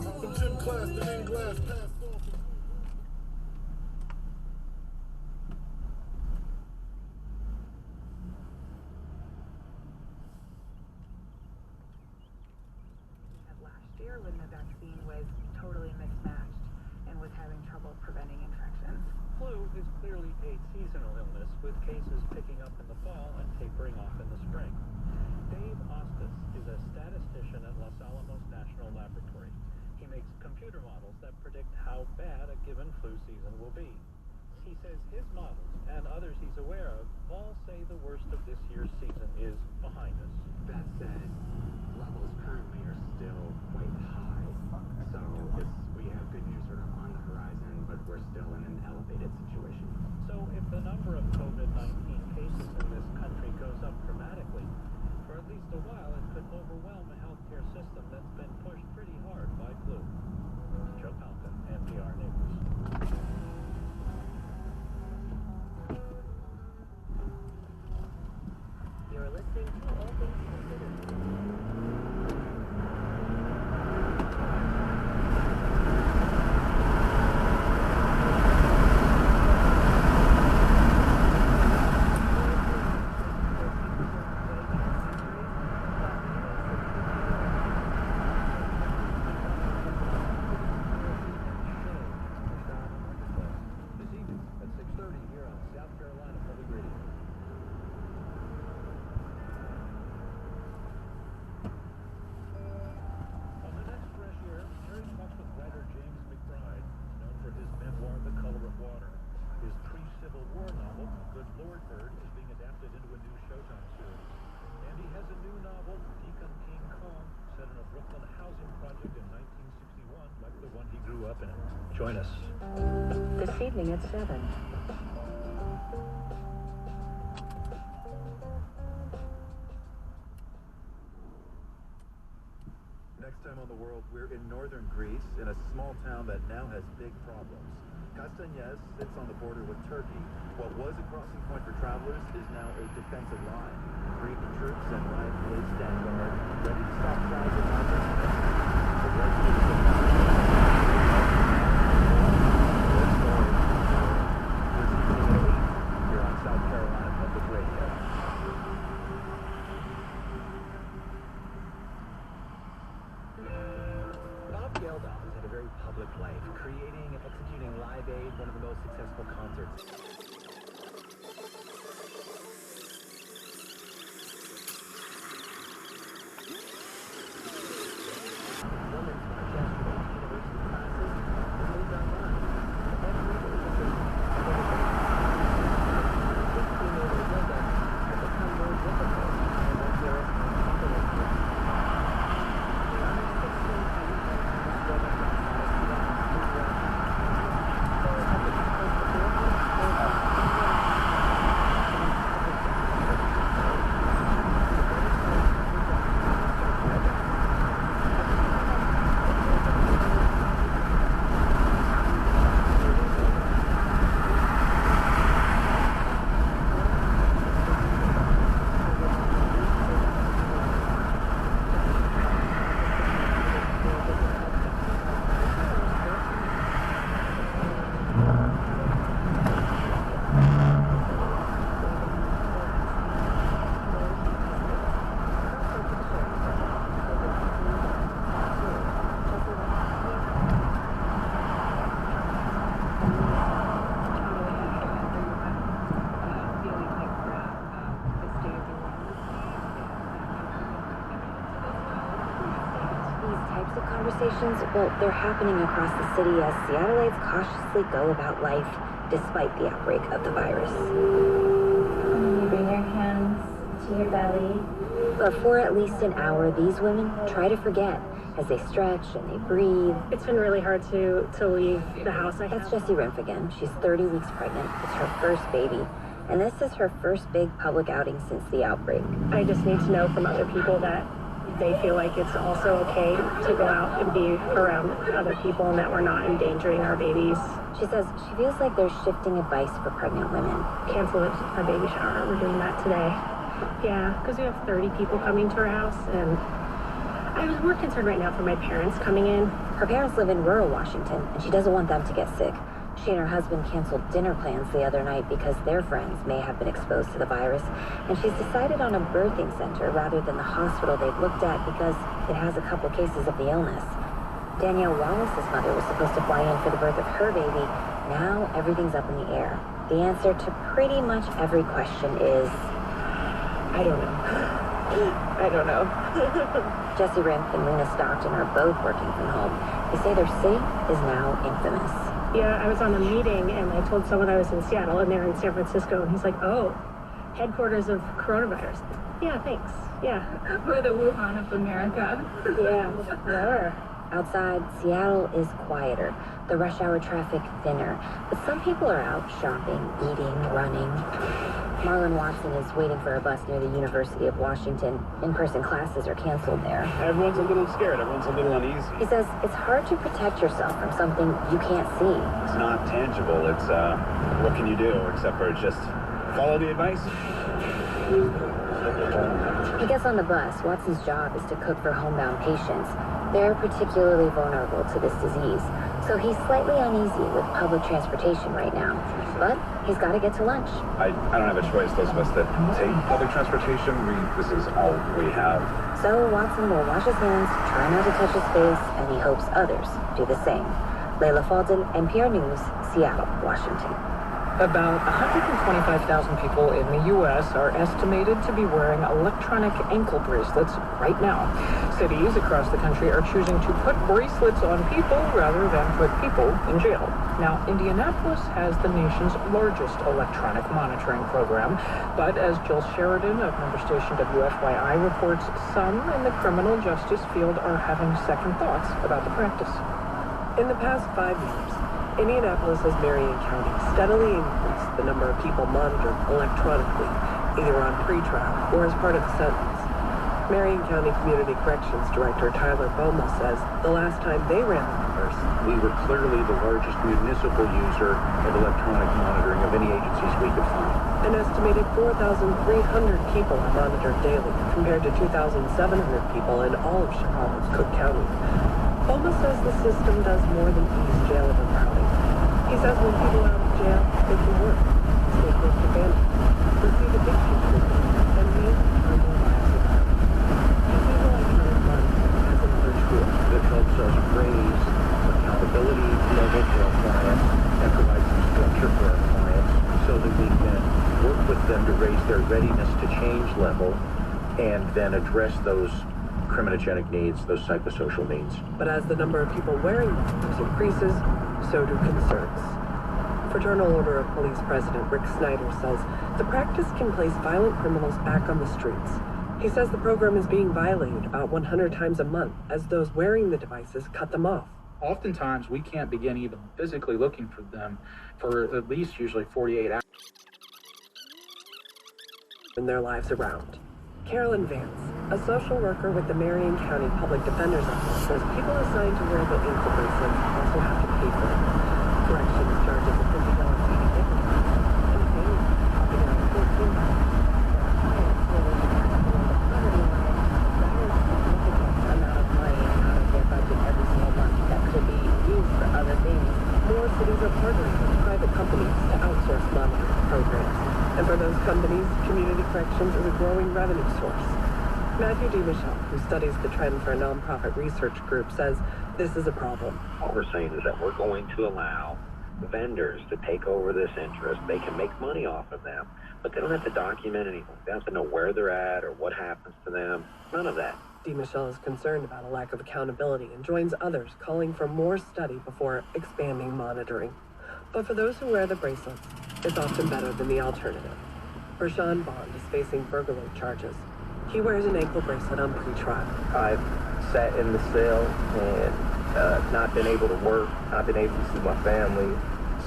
From gym class to main glass, passed off. Last year when the vaccine was totally mismatched and was having trouble preventing infections. Flu is clearly a seasonal illness, with cases picking up in the fall and tapering off in the spring. Dave Ostis is a statistician at Los Alamos National Laboratory. He makes computer models that predict how bad a given flu season will be. He says his models, and others he's aware of, all say the worst of this year's season is behind us. That said, levels currently are still quite high, so we have good news sort of on the horizon, but we're still in an elevated situation. So if the number of COVID-19 cases in this country goes up dramatically, for at least a while it could overwhelm a healthcare system that's been pushed pretty hard by flu. Joe Compton, NPR News. You're listening to All Things Considered. Join us. This evening at 7. Next time on The World, we're in northern Greece, in a small town that now has big problems. Castañez sits on the border with Turkey. What was a crossing point for travelers is now a defensive line. Greek troops and riot police stand guard, ready to stop crowds of migrants. The residents of here on South Carolina Public Radio. Bob Geldof has had a very public life, creating and executing Live Aid, one of the most successful concerts. Women's March yesterday to university classes has moved online. Every religion agenda has become more difficult and more terrorist and populist. Well, they're happening across the city as Seattleites cautiously go about life despite the outbreak of the virus. And you bring your hands to your belly. But for at least an hour, these women try to forget as they stretch and they breathe. It's been really hard to leave the house. That's Jessie Rimpf again. She's 30 weeks pregnant. It's her first baby. And this is her first big public outing since the outbreak. I just need to know from other people that they feel like it's also okay to go out and be around other people and that we're not endangering our babies. She says she feels like they're shifting advice for pregnant women. Cancel our baby shower. We're doing that today. Yeah, because we have 30 people coming to our house, and I was more concerned right now for my parents coming in. Her parents live in rural Washington, and she doesn't want them to get sick. She and her husband canceled dinner plans the other night because their friends may have been exposed to the virus, and she's decided on a birthing center rather than the hospital they've looked at because it has a couple cases of the illness. Danielle Wallace's mother was supposed to fly in for the birth of her baby. Now everything's up in the air. The answer to pretty much every question is, I don't know. I don't know. Jesse Rimp and Lena Stockton are both working from home. They say their city is now infamous. Yeah, I was on a meeting and I told someone I was in Seattle and they're in San Francisco, and he's like, oh, headquarters of coronavirus. Yeah, thanks. Yeah. We're the Wuhan of America. Yeah, we are. Outside, Seattle is quieter, the rush hour traffic thinner, but some people are out shopping, eating, running. Marlon Watson is waiting for a bus near the University of Washington. In-person classes are canceled there. Everyone's a little scared. Everyone's a little uneasy. He says it's hard to protect yourself from something you can't see. It's not tangible. It's, what can you do except for just follow the advice? He gets on the bus. Watson's job is to cook for homebound patients. They're particularly vulnerable to this disease, so he's slightly uneasy with public transportation right now. But he's got to get to lunch. I don't have a choice. Those of us that take public transportation, this is all we have. So Watson will wash his hands, try not to touch his face, and he hopes others do the same. Layla Falden, NPR News, Seattle, Washington. About 125,000 people in the U.S. are estimated to be wearing electronic ankle bracelets right now. Cities across the country are choosing to put bracelets on people rather than put people in jail. Now, Indianapolis has the nation's largest electronic monitoring program, but as Jill Sheridan of member station WFYI reports, some in the criminal justice field are having second thoughts about the practice. In the past 5 years, Indianapolis's Marion County steadily increased the number of people monitored electronically, either on pretrial or as part of a sentence. Marion County Community Corrections Director Tyler Boma says the last time they ran the numbers, we were clearly the largest municipal user of electronic monitoring of any agencies we could find. An estimated 4,300 people are monitored daily, compared to 2,700 people in all of Chicago's Cook County. Boma says the system does more than ease jail overcrowding. He says when people are out of jail, they can work, stay close to family, receive addiction treatment, and live for more lives of their own. He sees electronic monitoring as another tool that helps us raise accountability level for our clients and provide some structure for our clients so that we can work with them to raise their readiness to change level and then address those criminogenic needs, those psychosocial needs. But as the number of people wearing monitors increases, so do concerns. Fraternal Order of Police President Rick Snyder says the practice can place violent criminals back on the streets. He says the program is being violated about 100 times a month as those wearing the devices cut them off. Oftentimes, we can't begin even physically looking for them for at least usually 48 hours. In their lives around. Carolyn Vance, a social worker with the Marion County Public Defender's Office, says people assigned to wear the ankle bracelets also have to pay for them. Corrections charges a $50 fee to get them, and a daily topping out $14. For our clients who are living below the poverty line, that is a significant amount of money out of their budget every single month that could be used for other things. More cities are partnering with private companies to outsource monitoring programs. And for those companies, community corrections is a growing revenue source. Matthew D. Michelle, who studies the trend for a nonprofit research group, says this is a problem. What we're saying is that we're going to allow vendors to take over this interest. They can make money off of them, but they don't have to document anything. They don't have to know where they're at or what happens to them. None of that. D. Michelle is concerned about a lack of accountability and joins others calling for more study before expanding monitoring. But for those who wear the bracelets, it's often better than the alternative. Rashawn Bond is facing burglary charges. He wears an ankle bracelet on pre-trial. I've sat in the cell and not been able to work, not been able to see my family.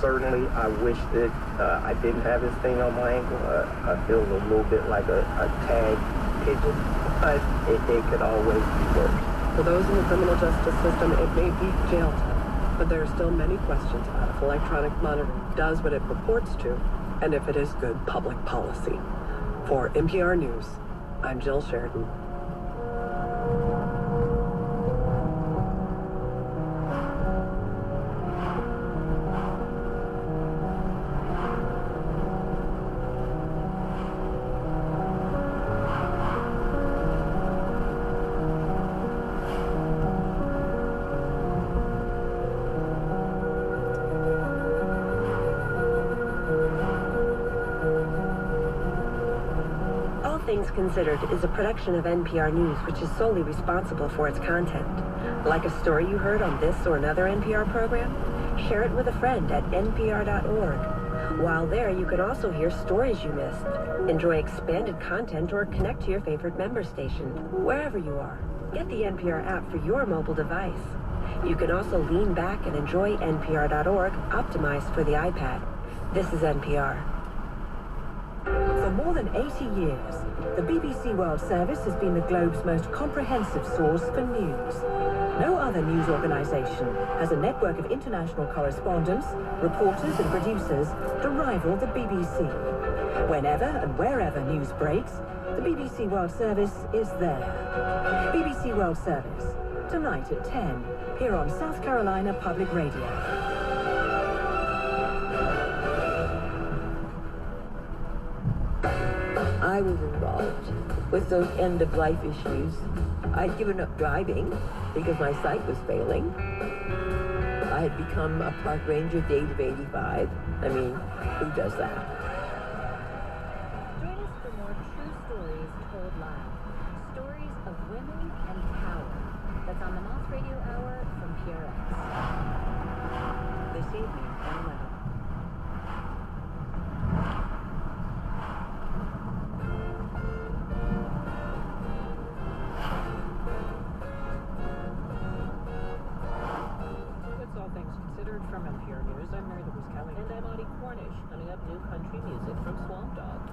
Certainly, I wish that I didn't have this thing on my ankle. I feel a little bit like a tag pigeon, but it could always be worse. For those in the criminal justice system, it may be jail time. But there are still many questions about if electronic monitoring does what it purports to, and if it is good public policy. For NPR News, I'm Jill Sheridan. Things Considered is a production of NPR News, which is solely responsible for its content. Like a story you heard on this or another NPR program? Share it with a friend at npr.org. While there, you can also hear stories you missed, enjoy expanded content, or connect to your favorite member station, wherever you are. Get the NPR app for your mobile device. You can also lean back and enjoy npr.org, optimized for the iPad. This is NPR. For more than 80 years, the BBC World Service has been the globe's most comprehensive source for news. No other news organisation has a network of international correspondents, reporters and producers to rival the BBC. Whenever and wherever news breaks, the BBC World Service is there. BBC World Service, tonight at 10, here on South Carolina Public Radio. I was involved with those end-of-life issues. I'd given up driving because my sight was failing. I had become a park ranger at the age of 85. I mean, who does that? Join us for more true stories told live. Stories of women and power. That's on the Moss Radio Hour from PRX. This evening at 11. From NPR News, I'm Mary Louise Kelly. And I'm Audie Cornish. Coming up, new country music from Swamp Dogg.